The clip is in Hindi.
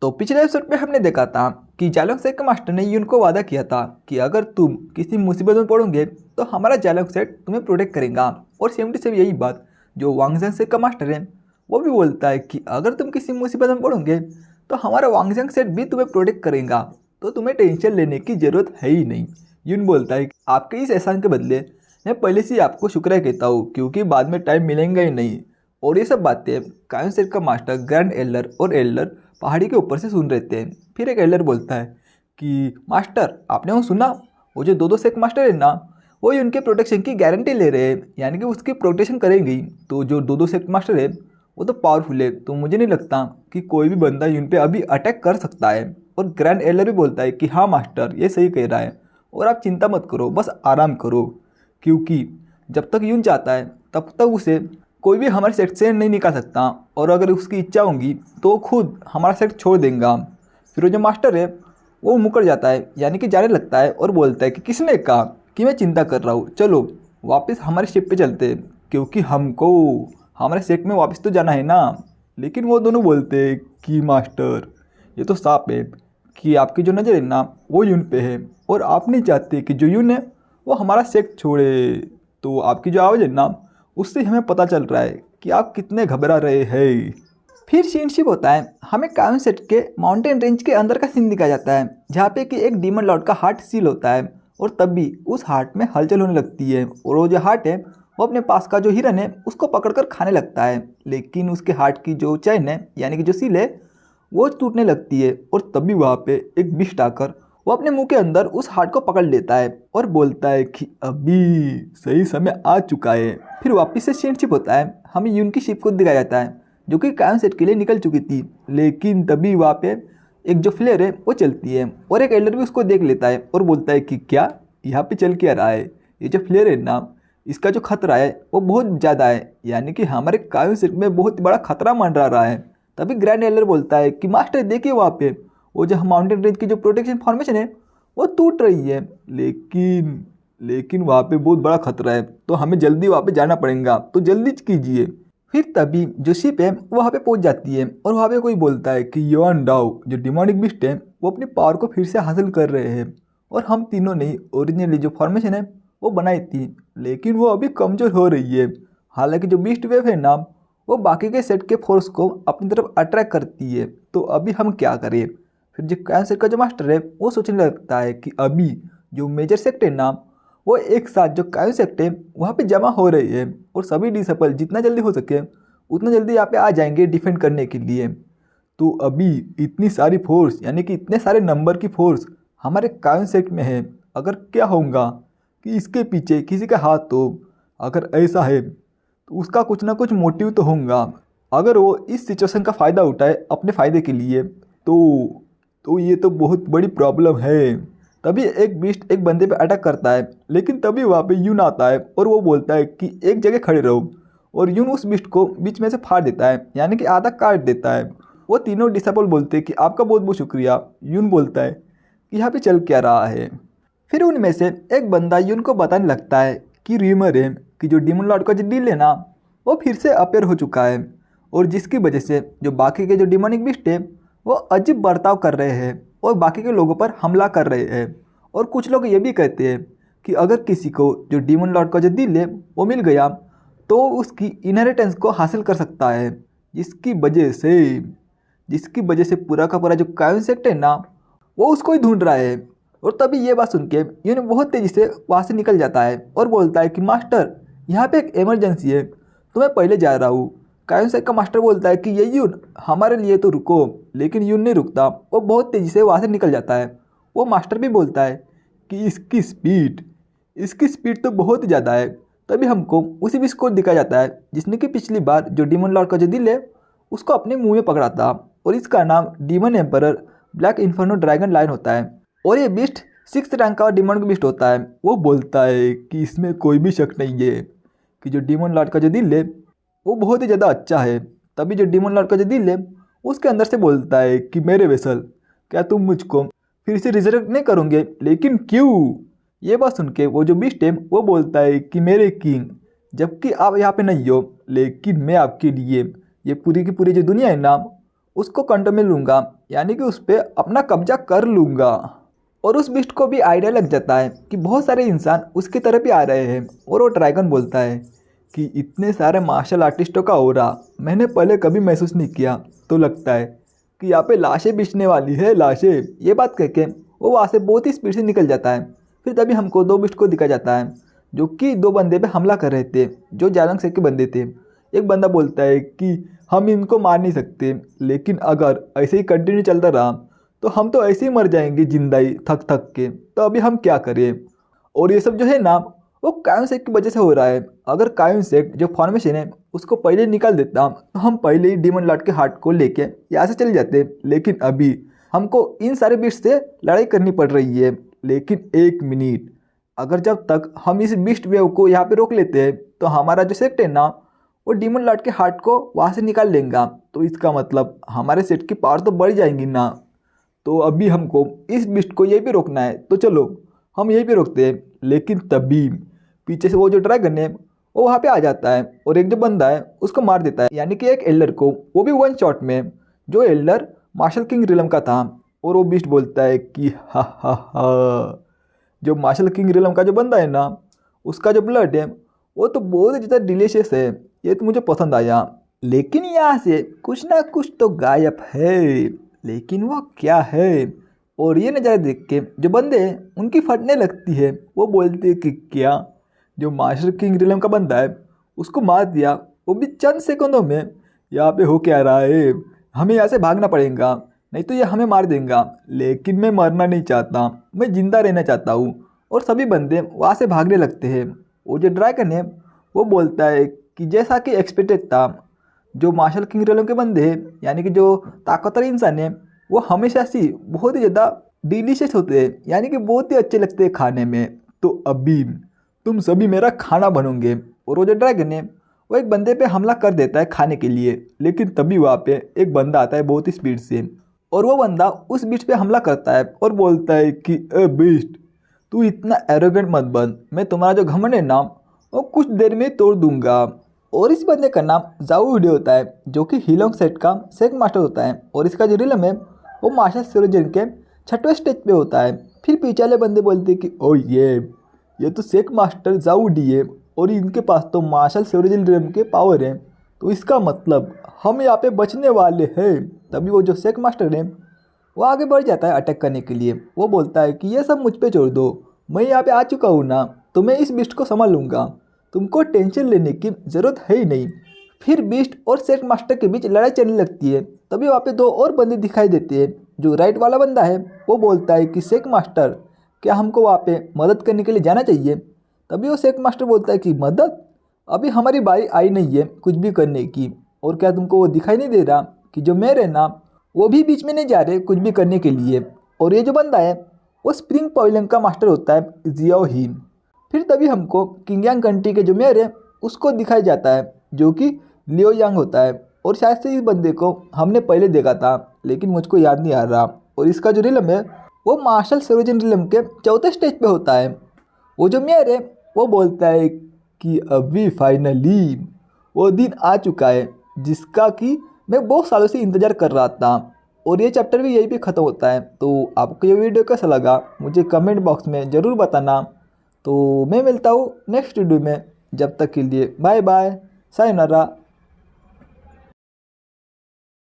तो पिछले एपिसोड में हमने देखा था कि जालोंग सेट के मास्टर ने यून को वादा किया था कि अगर तुम किसी मुसीबत में पड़ोगे तो हमारा जालोंग सेट तुम्हें प्रोटेक्ट करेगा। और सेम टू सेम यही बात जो वांगजंग सेट का मास्टर है वो भी बोलता है कि अगर तुम किसी मुसीबत में पड़ोगे तो हमारा वांगजंग सेट भी तुम्हें प्रोटेक्ट करेगा, तो तुम्हें टेंशन लेने की ज़रूरत है ही नहीं। यून बोलता है कि आपके इस एहसान के बदले मैं पहले से ही आपको शुक्रिया कहता हूँ क्योंकि बाद में टाइम मिलेंगे ही नहीं। और ये सब बातें कायन सेट का मास्टर ग्रैंड एल्डर और एल्डर पहाड़ी के ऊपर से सुन रहे थे। फिर एक एल्डर बोलता है कि मास्टर आपने वो सुना, वो जो दो सेक मास्टर है ना वो ही उनके प्रोटेक्शन की गारंटी ले रहे हैं, यानी कि उसकी प्रोटेक्शन करेंगी। तो जो दो सेक मास्टर है वो तो पावरफुल है, तो मुझे नहीं लगता कि कोई भी बंदा यून पे अभी अटैक कर सकता है। और ग्रैंड एल्डर भी बोलता है कि हाँ मास्टर ये सही कह रहा है और आप चिंता मत करो, बस आराम करो, क्योंकि जब तक यून चाहता है तब तक उसे कोई भी हमारे सेट से नहीं निकाल सकता, और अगर उसकी इच्छा होगी तो खुद हमारा सेट छोड़ देगा। फिर वो जो मास्टर है वो मुकर जाता है, यानी कि जाने लगता है और बोलता है कि किसने कहा कि मैं चिंता कर रहा हूँ, चलो वापस हमारे शिप पे चलते हैं क्योंकि हमको हमारे सेट में वापस तो जाना है ना। लेकिन वो दोनों बोलते हैं कि मास्टर ये तो साफ है कि आपकी जो नज़र है ना वो यून पे है और आप नहीं चाहते कि जो यून है वो हमारा सेट छोड़े। तो आपकी जो आवाज़ है ना उससे हमें पता चल रहा है कि आप कितने घबरा रहे हैं। फिर सीनशिप होता है, हमें कायन सेट के माउंटेन रेंज के अंदर का सीन दिखाया जाता है जहाँ पे कि एक डीमन लॉर्ड का हार्ट सील होता है और तब भी उस हार्ट में हलचल होने लगती है और वो जो हार्ट है वो अपने पास का जो हिरन है उसको पकड़कर खाने लगता है। लेकिन उसके हार्ट की जो चैन है यानी कि जो सील है वो टूटने लगती है और तभी वहाँ पे एक बिस्ट आकर वो अपने मुंह के अंदर उस हार्ट को पकड़ लेता है और बोलता है कि अभी सही समय आ चुका है। फिर वापस से सीनशिप होता है, हमें यून की शिप को दिखाया जाता है जो कि कायन सेट के लिए निकल चुकी थी। लेकिन तभी वहाँ पे एक जो फ्लेयर है वो चलती है और एक एल्डर भी उसको देख लेता है और बोलता है कि क्या यहाँ पे चल क्या रहा है, ये जो फ्लेयर है ना इसका जो खतरा है वो बहुत ज़्यादा है, यानी कि हमारे कायन सेट में बहुत बड़ा खतरा मंडरा रहा है। तभी ग्रैंड एल्डर बोलता है कि मास्टर देखिए वहाँ पे वो जो माउंटेन रेंज की जो प्रोटेक्शन फॉर्मेशन है वो टूट रही है, लेकिन वहाँ पे बहुत बड़ा खतरा है तो हमें जल्दी वहाँ पे जाना पड़ेगा, तो जल्दी कीजिए। फिर तभी जो शिप है वो वहाँ पे पहुँच जाती है और वहाँ पे कोई बोलता है कि युआन डाओ जो डिमोनिक बिस्ट है वो अपनी पावर को फिर से हासिल कर रहे हैं और हम तीनों ने ओरिजिनली जो फॉर्मेशन है वो बनाई थी, लेकिन वो अभी कमज़ोर हो रही है। हालांकि जो बीस्ट वेव है ना वो बाकी के सेट के फोर्स को अपनी तरफ अट्रैक्ट करती है, तो अभी हम क्या करें। फिर जो कायन सेट का जो मास्टर है वो सोचने लगता है कि अभी जो मेजर सेक्ट है ना वो एक साथ जो कायन सेक्ट है वहाँ पे जमा हो रही है और सभी डिसेबल जितना जल्दी हो सके उतना जल्दी यहाँ पे आ जाएंगे डिफेंड करने के लिए। तो अभी इतनी सारी फोर्स यानी कि इतने सारे नंबर की फोर्स हमारे कायन सेक्ट में है, अगर क्या होगा कि इसके पीछे किसी का हाथ, तो अगर ऐसा है तो उसका कुछ ना कुछ मोटिव तो होगा। अगर वो इस सिचुएशन का फ़ायदा उठाए अपने फ़ायदे के लिए तो ये तो बहुत बड़ी प्रॉब्लम है। तभी एक बीस्ट एक बंदे पे अटैक करता है, लेकिन तभी वहाँ पे यून आता है और वो बोलता है कि एक जगह खड़े रहो, और यून उस बीस्ट को बीच में से फाड़ देता है यानी कि आधा काट देता है। वो तीनों डिसेबल बोलते हैं कि आपका बहुत बहुत शुक्रिया। यून बोलता है कि यहाँ पे चल क्या रहा है। फिर उनमें से एक बंदा यून को बताने लगता है कि र्यूमर है कि जो डीमन लॉर्ड का जो डील है ना वो फिर से अपेयर हो चुका है और जिसकी वजह से जो बाकी के जो डिमोनिक बिस्ट है वो अजीब बर्ताव कर रहे हैं और बाकी के लोगों पर हमला कर रहे हैं। और कुछ लोग ये भी कहते हैं कि अगर किसी को जो डीमन लॉर्ड का जो दिल है वो मिल गया तो उसकी इनहेरिटेंस को हासिल कर सकता है, जिसकी वजह से पूरा का पूरा जो कायन सेक्ट है ना वो उसको ही ढूंढ रहा है। और तभी ये बात सुन के यून बहुत तेज़ी से वहाँ से निकल जाता है और बोलता है कि मास्टर यहाँ पे एक इमरजेंसी है तो मैं पहले जा रहा हूँ। कायन सेक्ट का मास्टर बोलता है कि ये यून हमारे लिए तो रुको, लेकिन यून नहीं रुकता, वो बहुत तेज़ी से वहाँ से निकल जाता है। वो मास्टर भी बोलता है कि इसकी स्पीड तो बहुत ज़्यादा है। तभी हमको उसी बीच को दिखाया जाता है जिसने कि पिछली बार जो डीमन लॉर्ड का जो दिल है उसको अपने मुंह में पकड़ा था, और इसका नाम demon emperor black inferno dragon line होता है। और ये बीस्ट 6th रैंक का डीमन बीस्ट होता है। वो बोलता है कि इसमें कोई भी शक नहीं है कि जो डीमन लॉर्ड का जो दिल है वो बहुत ही ज़्यादा अच्छा है। तभी जो डीमन लॉर्ड का जो दिल है उसके अंदर से बोलता है कि मेरे वेसल क्या तुम मुझको फिर से रिजरेक्ट नहीं करोगे, लेकिन क्यों। ये बात सुन के वो जो बीस्ट है वो बोलता है कि मेरे किंग जबकि आप यहाँ पे नहीं हो, लेकिन मैं आपके लिए ये पूरी की पूरी जो दुनिया है ना उसको कंट्रोल में लूँगा, यानी कि उस पर अपना कब्जा कर लूँगा। और उस बिस्ट को भी आइडिया लग जाता है कि बहुत सारे इंसान उसकी तरफ ही आ रहे हैं और वो ड्रैगन बोलता है कि इतने सारे मार्शल आर्टिस्टों का ऑरा मैंने पहले कभी महसूस नहीं किया, तो लगता है कि यहाँ पे लाशें बिछने वाली है, लाशें। ये बात कह के वो वहाँ से बहुत ही स्पीड से निकल जाता है। फिर तभी हमको दो बिस्ट को दिखा जाता है जो कि दो बंदे पे हमला कर रहे थे, जो जालंग सेक के बंदे थे। एक बंदा बोलता है कि हम इनको मार नहीं सकते, लेकिन अगर ऐसे ही कंटिन्यू चलता रहा तो हम तो ऐसे ही मर जाएंगे जिंदा ही थक थक के, तो अभी हम क्या करें। और ये सब जो है ना वो कायन सेक की वजह से हो रहा है। अगर कायन सेक जो फॉर्मेशन है उसको पहले निकाल देता तो हम पहले ही डीमन लॉर्ड के हार्ट को लेके यहाँ से चले जाते, लेकिन अभी हमको इन सारे बिस्ट से लड़ाई करनी पड़ रही है। लेकिन एक मिनट, अगर जब तक हम इस बिस्ट वेव को यहाँ पे रोक लेते हैं तो हमारा जो सेट है ना वो डीमन लॉर्ड के हार्ट को वहाँ से निकाल लेगा, तो इसका मतलब हमारे सेट की पावर तो बढ़ जाएंगी ना। तो अभी हमको इस बिस्ट को यहीं पे रोकना है, तो चलो हम यहीं पे रोकते हैं। लेकिन तभी पीछे से वो जो ड्रैगन है वो वहाँ पे आ जाता है और एक जो बंदा है उसको मार देता है, यानी कि एक एल्डर को, वो भी वन शॉट में। जो एल्डर मार्शल किंग रिलम का था। और वो बिस्ट बोलता है कि हा हा हा, जो मार्शल किंग रिलम का जो बंदा है ना उसका जो ब्लड है वो तो बहुत ज़्यादा डिलीशियस है, ये तो मुझे पसंद आया। लेकिन यहाँ से कुछ ना कुछ तो गायब है, लेकिन वो क्या है। और ये नज़ारा देख के जो बंदे हैं उनकी फटने लगती है। वो बोलते हैं कि क्या, जो मास्टर किंग रिलम का बंदा है उसको मार दिया, वो भी चंद सेकंडों में। यहाँ पे हो क्या रहा है, हमें यहाँ से भागना पड़ेगा, नहीं तो ये हमें मार देगा। लेकिन मैं मरना नहीं चाहता, मैं ज़िंदा रहना चाहता हूँ। और सभी बंदे वहाँ से भागने लगते हैं। वो जो ड्रैगन है वो बोलता है कि जैसा कि एक्सपेक्टेड था, जो मार्शल किंग रिलम के बंदे हैं यानी कि जो ताकतवर इंसान है वो हमेशा से बहुत ही ज़्यादा डिलीशियस होते हैं, यानी कि बहुत ही अच्छे लगते हैं खाने में। तो अभी तुम सभी मेरा खाना बनोगे। और वो जो ड्रैगन है वो एक बंदे पे हमला कर देता है खाने के लिए, लेकिन तभी वहाँ पे एक बंदा आता है बहुत ही स्पीड से, और वो बंदा उस बीच पे हमला करता है और बोलता है कि ए बीस्ट, तू इतना एरोगेंट मत बन, मैं तुम्हारा जो घमंड है ना वो कुछ देर में तोड़ दूंगा। और इस बंदे का नाम जाऊ वीडियो होता है, जो कि हीलोंग सेट का सेक मास्टर होता है। और इसका जो रिलम है वो मार्शल सेरोजन के 6वें स्टेज पे होता है। फिर पीछे वाले बंदे बोलते हैं कि ओ ये तो सेक मास्टर जाऊ डी है और इनके पास तो मार्शल सेरोजन रिलम के पावर है, तो इसका मतलब हम यहाँ पे बचने वाले हैं। तभी वो जो सेक मास्टर है वो आगे बढ़ जाता है अटैक करने के लिए। वो बोलता है कि ये सब मुझ पे छोड़ दो, मैं यहाँ पे आ चुका हूँ ना, तो मैं इस बिस्ट को संभाल लूँगा, तुमको टेंशन लेने की ज़रूरत है ही नहीं। फिर बीस्ट और सेक मास्टर के बीच लड़ाई चलने लगती है। तभी वहाँ पे दो और बंदे दिखाई देते हैं। जो राइट वाला बंदा है वो बोलता है कि सेक मास्टर, क्या हमको वहाँ पे मदद करने के लिए जाना चाहिए। तभी वो सेक मास्टर बोलता है कि मदद, अभी हमारी बारी आई नहीं है कुछ भी करने की। और क्या तुमको वो दिखाई नहीं दे रहा कि जो मेरे ना वो भी बीच में नहीं जा रहे कुछ भी करने के लिए। और ये जो बंदा है वो स्प्रिंग पवेलियन का मास्टर होता है, जियाओ ही। फिर तभी हमको किंगयांग कंट्री के जो मेयर है उसको दिखाया जाता है, जो कि लियो यांग होता है। और शायद से इस बंदे को हमने पहले देखा था, लेकिन मुझको याद नहीं आ रहा। और इसका जो रिलम है वो मार्शल सेरोजन रिलम के 4थे स्टेज पे होता है। वो जो मेयर है वो बोलता है कि अभी फाइनली वो दिन आ चुका है जिसका कि मैं बहुत सालों से इंतज़ार कर रहा था। और ये चैप्टर भी यहीं पे ख़त्म होता है। तो आपको ये वीडियो कैसा लगा मुझे कमेंट बॉक्स में ज़रूर बताना। तो मैं मिलता हूँ नेक्स्ट वीडियो में, जब तक के लिए बाय बाय, सायोनारा।